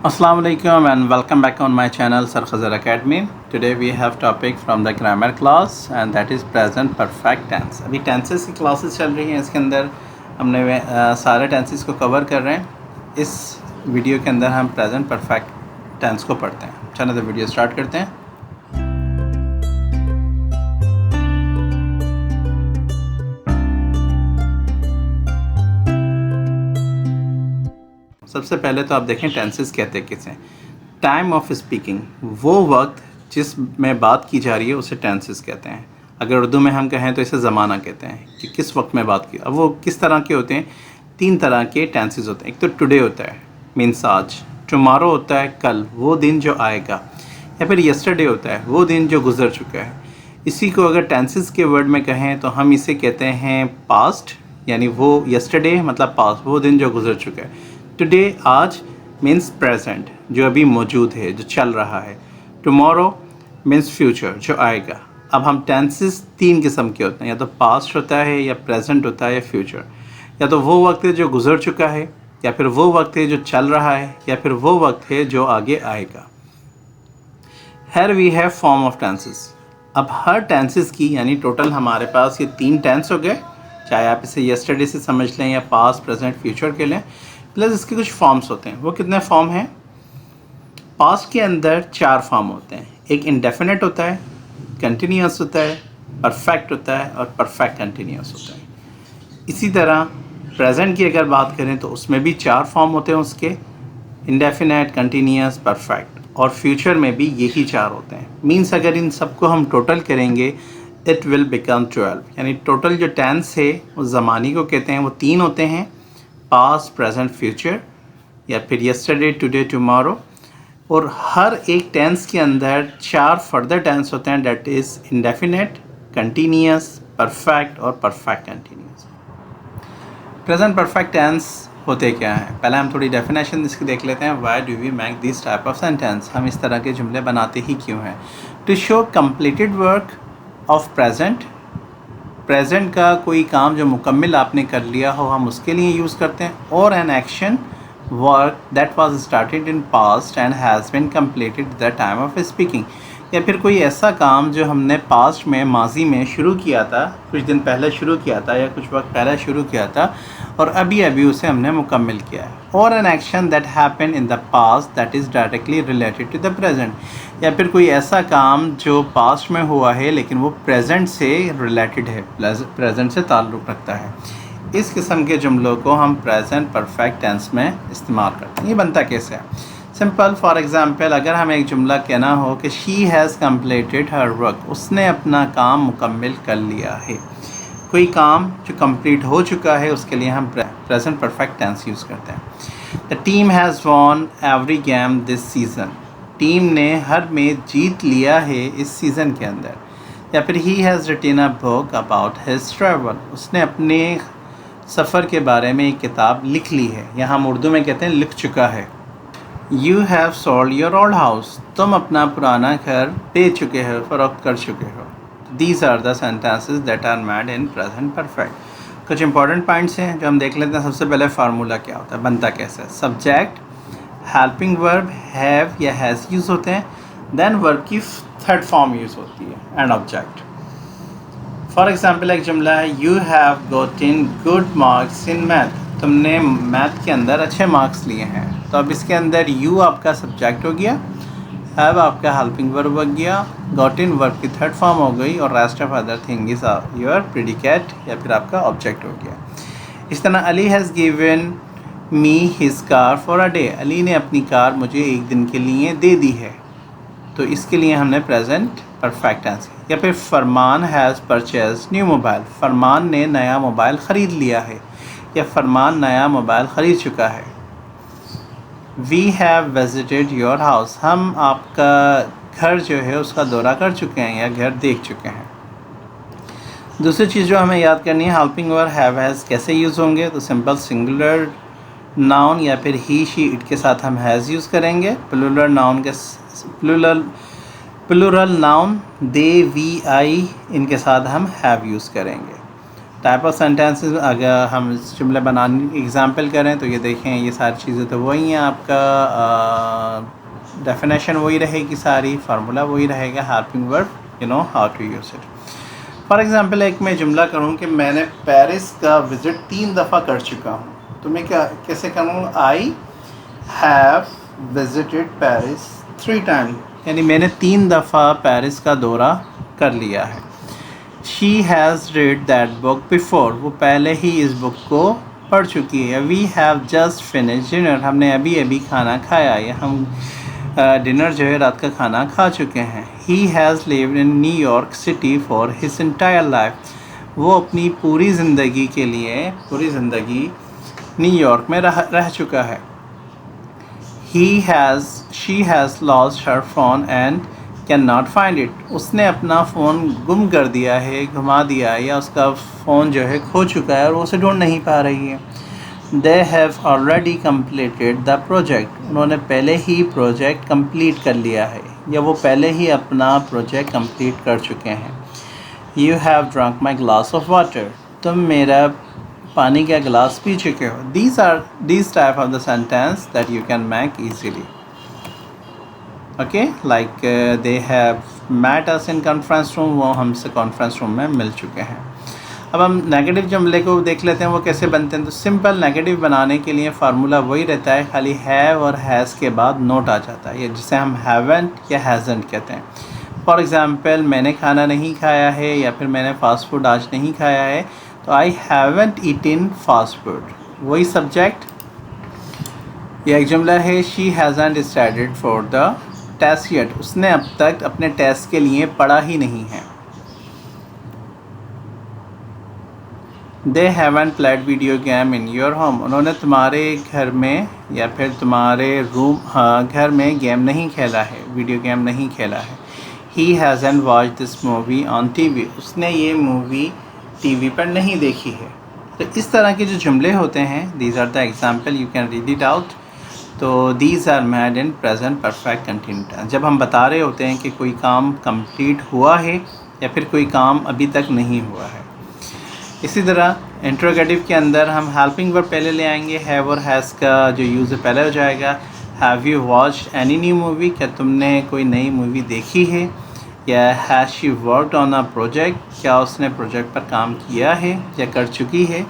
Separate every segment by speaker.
Speaker 1: Assalamu alaikum and welcome back on my channel Sir Khazar Academy. Today we have topic from the grammar class and that is present perfect tense. अभी tenses की classes चल रही हैं, इसके अंदर हमने सारे tenses को cover कर रहे हैं। इस वीडियो के अंदर हम present perfect tense को पढ़ते हैं। चलो तो वीडियो स्टार्ट करते हैं। सबसे पहले तो आप देखें टेंसेस कहते किसे। टाइम ऑफ स्पीकिंग, वो वक्त जिसमें बात की जा रही है उसे टेंसेस कहते हैं। अगर उर्दू में हम कहें तो इसे ज़माना कहते हैं कि किस वक्त में बात की। अब वो किस तरह के होते हैं? 3 तरह के टेंसेस होते हैं। एक तो टुडे होता है, मीन्स आज। टुमारो होता है कल, वो दिन जो आएगा। या फिर यस्टरडे होता है, वो दिन जो गुजर चुका है। इसी को अगर टेंसेस के वर्ड में कहें तो हम इसे कहते हैं पास्ट, यानी वो यस्टरडे मतलब पास्ट, वो दिन जो गुजर चुका है। टुडे आज मीन्स प्रेजेंट, जो अभी मौजूद है, जो चल रहा है। टुमारो मीन्स फ्यूचर, जो आएगा। अब हम टेंसेस 3 किस्म के होते हैं, या तो पास्ट होता है, या प्रेजेंट होता है, या फ्यूचर। या तो वो वक्त है जो गुजर चुका है, या फिर वो वक्त है जो चल रहा है, या फिर वो वक्त है जो आगे आएगा। Here we have form of tenses। अब हर टेंसेस की यानी टोटल हमारे पास ये 3 टेंस हो गए, चाहे आप इसे यस्टरडे से समझ लें या पास्ट प्रेजेंट फ्यूचर के लें, प्लस इसके कुछ फॉर्म्स होते हैं। वो कितने फॉर्म हैं? पास्ट के अंदर 4 फॉर्म होते हैं। एक इंडेफिनेट होता है, कंटिन्यूअस होता है, परफेक्ट होता है और परफेक्ट कंटिन्यूअस होता है। इसी तरह प्रेजेंट की अगर बात करें तो उसमें भी 4 फॉर्म होते हैं उसके, इंडेफिनेट, कंटिन्यूअस, परफेक्ट। और फ्यूचर में भी यही 4 होते हैं। मीन्स अगर इन सबको हम टोटल करेंगे इट विल बिकम 12, यानी टोटल जो टेंस है उस ज़माने को कहते हैं। वो 3 होते हैं, पास्ट, प्रेजेंट, फ्यूचर, या फिर यस्टरडे, टुडे, टुमारो। और हर एक टेंस के अंदर 4 फर्दर टेंस होते हैं, that is indefinite, continuous, perfect और perfect continuous. Present perfect tense होते क्या हैं? पहले हम थोड़ी डेफिनेशन इसकी देख लेते हैं। Why do we make this type of sentence? हम इस तरह के जुमले बनाते ही क्यों हैं? To show completed work of present, present का कोई काम जो मुकम्मल आपने कर लिया हो, हम उसके लिए यूज़ करते हैं। और an action work that was started in past and has been completed the time of speaking, या फिर कोई ऐसा काम जो हमने पास्ट में, माजी में शुरू किया था, कुछ दिन पहले शुरू किया था या कुछ वक्त पहले शुरू किया था और अभी अभी उसे हमने मुकम्मल किया है। और an action that happen in the past that is directly related to the present, या फिर कोई ऐसा काम जो पास्ट में हुआ है लेकिन वो प्रेजेंट से रिलेटेड है, प्रेजेंट से ताल्लुक़ रखता है। इस किस्म के जुमलों को हम प्रेजेंट परफेक्ट टेंस में इस्तेमाल करते हैं। ये बनता कैसे है? सिंपल। फॉर एग्ज़ाम्पल, अगर हमें एक जुमला कहना हो कि she has completed her work, उसने अपना काम मुकम्मल कर लिया है। कोई काम जो कंप्लीट हो चुका है उसके लिए हम प्रेजेंट परफेक्ट टेंस यूज़ करते हैं। The team has won every game this season, team ने हर मैच जीत लिया है इस सीज़न के अंदर। या फिर he has written a book about his travel, उसने अपने सफ़र के बारे में एक किताब लिख ली है, या हम उर्दू में कहते हैं लिख चुका है। You have sold your old house, तुम अपना पुराना घर बेच चुके हो, फ़रोख्त कर चुके हो। These are the sentences that are made in present perfect. कुछ इंपॉर्टेंट पॉइंट्स हैं जो हम देख लेते हैं। सबसे पहले फार्मूला क्या होता है, बनता कैसे है? सब्जेक्ट, हेल्पिंग वर्ब, हैव या हैज़ यूज़ होते हैं। देन वर्ब की 3rd फॉर्म यूज़ होती है, एंड ऑब्जेक्ट। फॉर एग्जाम्पल, एक जुमला है, you have Gotan good marks in math, तुमने मैथ के अंदर अच्छे मार्क्स लिए हैं। तो अब इसके अंदर यू आपका सब्जेक्ट हो गया, हैव आपका हेल्पिंग वर्ब हो गया, गॉटन वर्ब की 3rd फॉर्म हो गई, और rest of other thing is your predicate या फिर आपका ऑब्जेक्ट हो गया। इस तरह Ali has given me his car for a day, Ali ने अपनी कार मुझे एक दिन के लिए दे दी है। तो इसके लिए हमने प्रेजेंट परफेक्ट टेंस। या फिर Farman has purchase new mobile, Farman ने नया मोबाइल ख़रीद लिया है, या फरमान नया मोबाइल ख़रीद चुका है। We have visited your house, हम आपका घर जो है उसका दौरा कर चुके हैं या घर देख चुके हैं। दूसरी चीज़ जो हमें याद करनी है, हेल्पिंग वर्ब हैव हैज़ कैसे यूज़ होंगे? तो सिंपल सिंगुलर नाउन या फिर ही शी इट के साथ हम हैज़ यूज़ करेंगे। प्लूरल नाउन के प्लूरल नाउन दे, वी, आई, इनके साथ हम हैव यूज़ करेंगे। टाइप ऑफ सेंटेंसेस अगर हम जुमले बनाने एग्जांपल करें तो ये देखें, ये सारी चीज़ें तो वही हैं आपका डेफिनेशन वही रहेगी सारी, फार्मूला वही रहेगा, helping verb you know how to use it. For example एक मैं जुमला करूँ कि मैंने पेरिस का विज़िट 3 दफ़ा कर चुका हूँ, तो मैं कैसे करूँ? I have visited Paris 3 time, यानी मैंने 3 दफ़ा पेरिस का दौरा कर लिया है। She has read that book before, वो पहले ही इस बुक को पढ़ चुकी है। We have just finish dinner, हमने अभी अभी खाना खाया, या हम डिनर जो है रात का खाना खा चुके हैं। He has lived in New York city for his entire life, वो अपनी पूरी ज़िंदगी के लिए पूरी ज़िंदगी न्यूयॉर्क में रह चुका है। She has lost her phone and can not find it, उसने अपना फ़ोन गुम कर दिया है, घुमा दिया है, या उसका फ़ोन जो है खो चुका है और वो उसे ढूंढ नहीं पा रही है। They have already completed the project, उन्होंने पहले ही प्रोजेक्ट कंप्लीट कर लिया है, या वो पहले ही अपना प्रोजेक्ट कंप्लीट कर चुके हैं। You have drunk my glass of water, तुम मेरा पानी का गिलास पी चुके हो। these type of the sentence that you can make easily. Okay, like they have met us in conference room, वो हमसे कॉन्फ्रेंस रूम में मिल चुके हैं। अब हम नेगेटिव जुमले को देख लेते हैं वो कैसे बनते हैं। तो सिंपल नेगेटिव बनाने के लिए फार्मूला वही रहता है, खाली हैव और हैज़ के बाद नोट आ जाता है, जिसे हम हैवेंट या हैज़ेंट कहते हैं। फॉर एग्ज़ाम्पल, मैंने खाना नहीं खाया है, या फिर मैंने फ़ास्ट फूड आज नहीं खाया है, तो I haven't eaten fast food, वही सब्जेक्ट। यह एक जुमला है, she hasn't studied for the test yet, उसने अब तक अपने टेस्ट के लिए पढ़ा ही नहीं है। दे haven't played video game in your home, उन्होंने तुम्हारे घर में या फिर तुम्हारे घर में गेम नहीं खेला है, वीडियो गेम नहीं खेला है। He hasn't watch this movie on TV, उसने ये मूवी टीवी पर नहीं देखी है। तो इस तरह के जो जुमले होते हैं, these are the example, you can read it out. तो these are made in present perfect continuous tense, जब हम बता रहे होते हैं कि कोई काम कंप्लीट हुआ है या फिर कोई काम अभी तक नहीं हुआ है। इसी तरह इंट्रोगेटिव के अंदर हम हेल्पिंग वर्ब पहले ले आएंगे, हैव और हैज़ का जो यूज़ पहले हो जाएगा। Have you watched any new movie, क्या तुमने कोई नई मूवी देखी है? या has she worked on a project, क्या उसने प्रोजेक्ट पर काम किया है या कर चुकी है?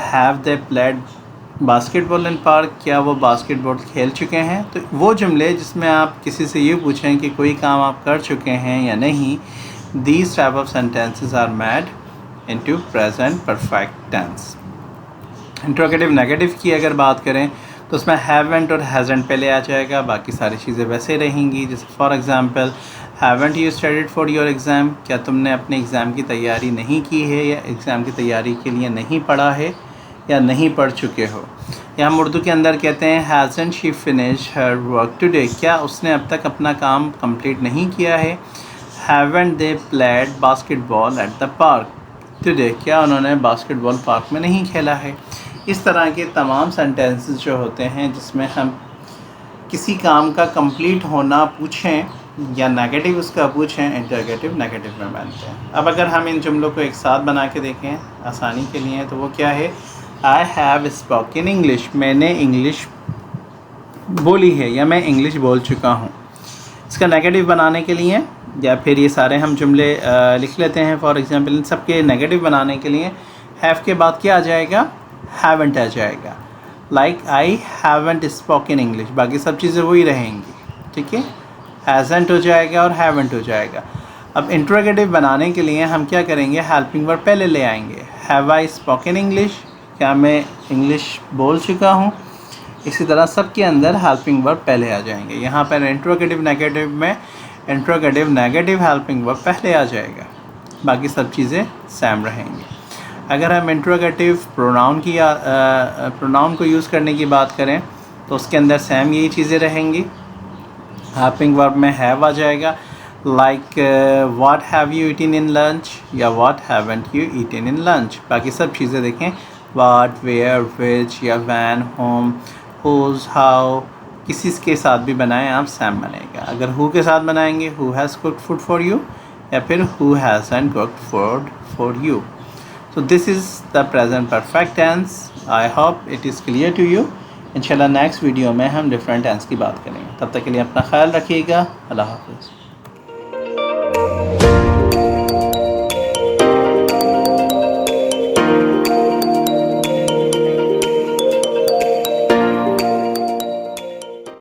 Speaker 1: Have they played basketball in park, क्या वो बास्केटबॉल खेल चुके हैं? तो वो जुमले जिसमें आप किसी से ये पूछें कि कोई काम आप कर चुके हैं या नहीं, these type of sentences are made into present perfect tense. Interrogative negative की अगर बात करें तो उसमें हैवेंट और हैज़ेंट पहले आ जाएगा, बाकी सारी चीज़ें वैसे रहेंगी। जैसे for example, haven't you studied for your exam, क्या तुमने अपने एग्ज़ाम की तैयारी नहीं की है या एग्ज़ाम की तैयारी के लिए नहीं पढ़ा है या नहीं पढ़ चुके हो। या हम उर्दू के अंदर कहते हैं hasn't she finish her work today, क्या उसने अब तक अपना काम कंप्लीट नहीं किया है। Haven't they played basketball at the park today, क्या उन्होंने बास्केटबॉल पार्क में नहीं खेला है। इस तरह के तमाम सेंटेंसेस जो होते हैं जिसमें हम किसी काम का कंप्लीट होना पूछें या नेगेटिव उसका पूछें, इंटरोगेटिव नेगेटिव में बनते हैं। अब अगर हम इन जुमलों को एक साथ बना के देखें आसानी के लिए, तो वो क्या है? आई हैव स्पोकन इंग्लिश, मैंने इंग्लिश बोली है या मैं इंग्लिश बोल चुका हूँ। इसका नेगेटिव बनाने के लिए या फिर ये सारे हम जुमले लिख लेते हैं। फॉर एग्जांपल, इन सब के नेगेटिव बनाने के लिए हैव के बाद क्या आ जाएगा? हैवेंट आ जाएगा। Like I haven't spoken English, बाकी सब चीज़ें वही रहेंगी, ठीक है। हैज़ेंट हो जाएगा और हैवेंट हो जाएगा। अब इंट्रोगेटिव बनाने के लिए हम क्या करेंगे? हेल्पिंग वर्ब पहले ले आएंगे। हैव आई स्पोकन इंग्लिश, क्या मैं इंग्लिश बोल चुका हूँ। इसी तरह सब के अंदर हेल्पिंग वर्ब पहले आ जाएंगे। यहाँ पर इंट्रोगेटिव नेगेटिव में इंट्रोगेटिव नेगेटिव हेल्पिंग वर्ब पहले आ जाएगा, बाकी सब चीज़ें सेम रहेंगी। अगर हम इंट्रोगेटिव प्रोनाउन की प्रोनाउन को यूज़ करने की बात करें तो उसके अंदर सेम यही चीज़ें रहेंगी। हेल्पिंग वर्ब में हैव आ जाएगा, like what have you eaten in lunch या what haven't you eaten in lunch. बाकी सब चीज़ें देखें, व्हाट, वेयर, व्हिच या व्हेन, होम, हुज, हाउ, किसी के साथ भी बनाएं आप सेम बनेगा। अगर हु के साथ बनाएंगे, who has cooked food for you या फिर who hasn't cooked food for you. So this is the present perfect tense. I hope it is clear to you. इंशाल्लाह नेक्स्ट वीडियो में हम डिफरेंट टेंस की बात करेंगे। तब तक के लिए अपना ख्याल रखिएगा। अल्लाह हाफ़िज़।